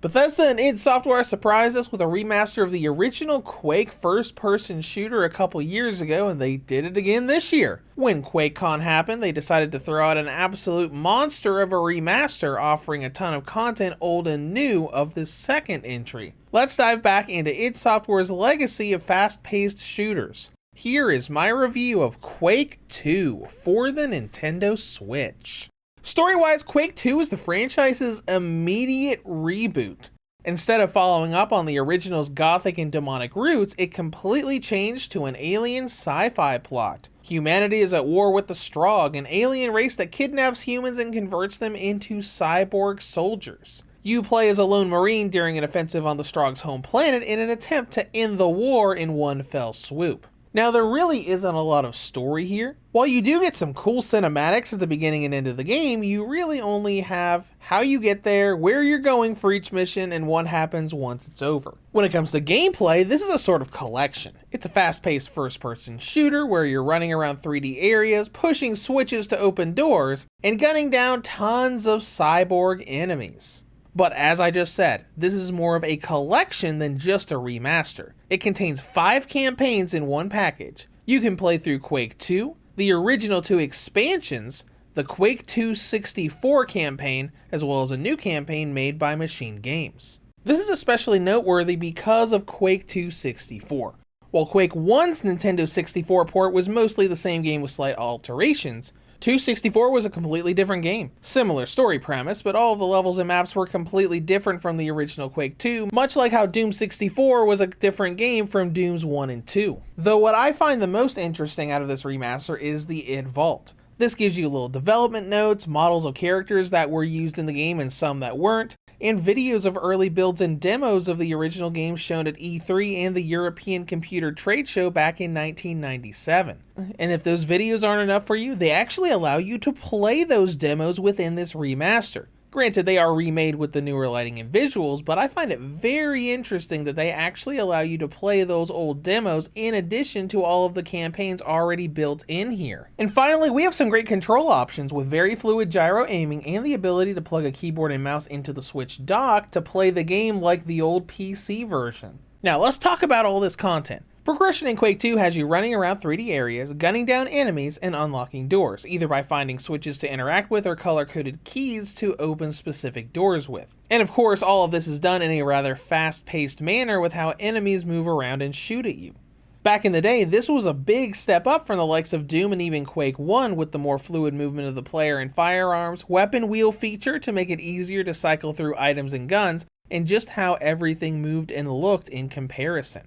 Bethesda and id Software surprised us with a remaster of the original Quake first-person shooter a couple years ago, and they did it again this year. When QuakeCon happened, they decided to throw out an absolute monster of a remaster, offering a ton of content old and new of this second entry. Let's dive back into id Software's legacy of fast-paced shooters. Here is my review of Quake 2 for the Nintendo Switch. Story-wise, Quake 2 is the franchise's immediate reboot. Instead of following up on the original's gothic and demonic roots, it completely changed to an alien sci-fi plot. Humanity is at war with the Strogg, an alien race that kidnaps humans and converts them into cyborg soldiers. You play as a lone marine during an offensive on the Strogg's home planet in an attempt to end the war in one fell swoop. Now, there really isn't a lot of story here. While you do get some cool cinematics at the beginning and end of the game, you really only have how you get there, where you're going for each mission, and what happens once it's over. When it comes to gameplay, this is a sort of collection. It's a fast-paced first-person shooter where you're running around 3D areas, pushing switches to open doors, and gunning down tons of cyborg enemies. But as I just said, this is more of a collection than just a remaster. It contains 5 campaigns in one package. You can play through Quake 2, the original 2 expansions, the Quake 2 64 campaign, as well as a new campaign made by Machine Games. This is especially noteworthy because of Quake 2 64. While Quake 1's Nintendo 64 port was mostly the same game with slight alterations, 264 was a completely different game. Similar story premise, but all of the levels and maps were completely different from the original Quake 2, much like how Doom 64 was a different game from Dooms 1 and 2. Though what I find the most interesting out of this remaster is the id Vault. This gives you little development notes, models of characters that were used in the game and some that weren't, and videos of early builds and demos of the original game shown at E3 and the European Computer Trade Show back in 1997. And if those videos aren't enough for you, they actually allow you to play those demos within this remaster. Granted, they are remade with the newer lighting and visuals, but I find it very interesting that they actually allow you to play those old demos in addition to all of the campaigns already built in here. And finally, we have some great control options with very fluid gyro aiming and the ability to plug a keyboard and mouse into the Switch dock to play the game like the old PC version. Now let's talk about all this content. Progression in Quake 2 has you running around 3D areas, gunning down enemies, and unlocking doors, either by finding switches to interact with or color-coded keys to open specific doors with. And of course, all of this is done in a rather fast-paced manner with how enemies move around and shoot at you. Back in the day, this was a big step up from the likes of Doom and even Quake 1 with the more fluid movement of the player and firearms, weapon wheel feature to make it easier to cycle through items and guns, and just how everything moved and looked in comparison.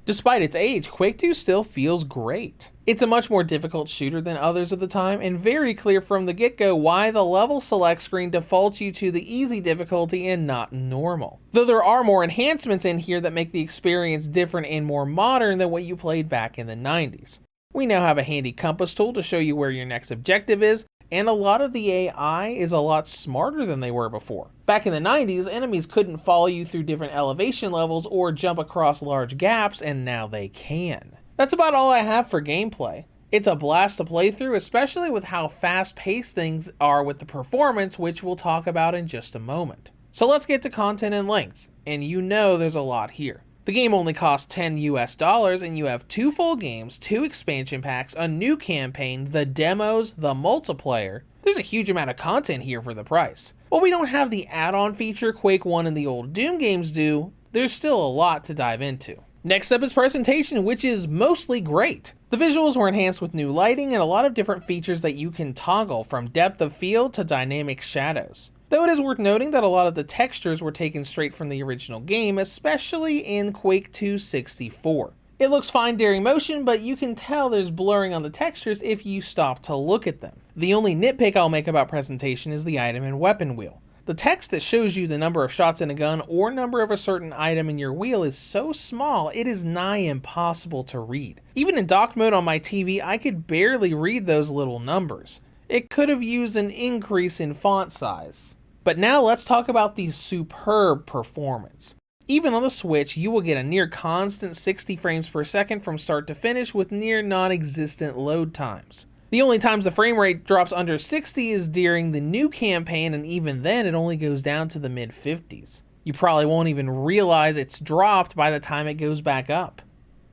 Despite its age, Quake 2 still feels great. It's a much more difficult shooter than others of the time, and very clear from the get-go why the level select screen defaults you to the easy difficulty and not normal. Though there are more enhancements in here that make the experience different and more modern than what you played back in the 90s. We now have a handy compass tool to show you where your next objective is, and a lot of the AI is a lot smarter than they were before. Back in the 90s, enemies couldn't follow you through different elevation levels or jump across large gaps, and now they can. That's about all I have for gameplay. It's a blast to play through, especially with how fast-paced things are with the performance, which we'll talk about in just a moment. So let's get to content and length, and you know there's a lot here. The game only costs $10 US, and you have 2 full games, 2 expansion packs, a new campaign, the demos, the multiplayer. There's a huge amount of content here for the price. While we don't have the add-on feature Quake 1 and the old Doom games do, there's still a lot to dive into. Next up is presentation, which is mostly great. The visuals were enhanced with new lighting and a lot of different features that you can toggle, from depth of field to dynamic shadows. Though it is worth noting that a lot of the textures were taken straight from the original game, especially in Quake 2 64. It looks fine during motion, but you can tell there's blurring on the textures if you stop to look at them. The only nitpick I'll make about presentation is the item and weapon wheel. The text that shows you the number of shots in a gun or number of a certain item in your wheel is so small it is nigh impossible to read. Even in docked mode on my TV, I could barely read those little numbers. It could have used an increase in font size. But now let's talk about the superb performance. Even on the Switch, you will get a near constant 60 frames per second from start to finish with near non-existent load times. The only times the frame rate drops under 60 is during the new campaign, and even then it only goes down to the mid-50s. You probably won't even realize it's dropped by the time it goes back up.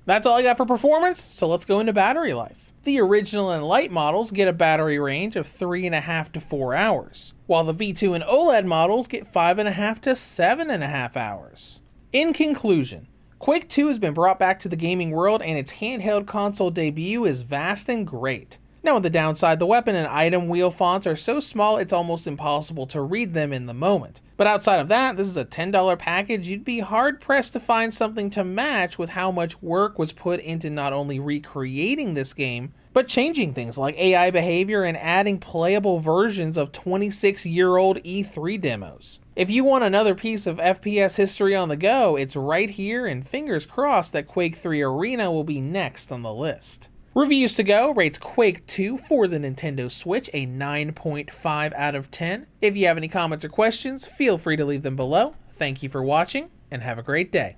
That's all I got for performance, so let's go into battery life. The original and light models get a battery range of 3.5 to 4 hours, while the V2 and OLED models get 5.5 to 7.5 hours. In conclusion, Quake 2 has been brought back to the gaming world, and its handheld console debut is vast and great. Now on the downside, the weapon and item wheel fonts are so small it's almost impossible to read them in the moment. But outside of that, this is a $10 package. You'd be hard pressed to find something to match with how much work was put into not only recreating this game, but changing things like AI behavior and adding playable versions of 26-year-old E3 demos. If you want another piece of FPS history on the go, it's right here, and fingers crossed that Quake 3 Arena will be next on the list. Reviews to go rates Quake 2 for the Nintendo Switch a 9.5 out of 10. If you have any comments or questions, feel free to leave them below. Thank you for watching, and have a great day.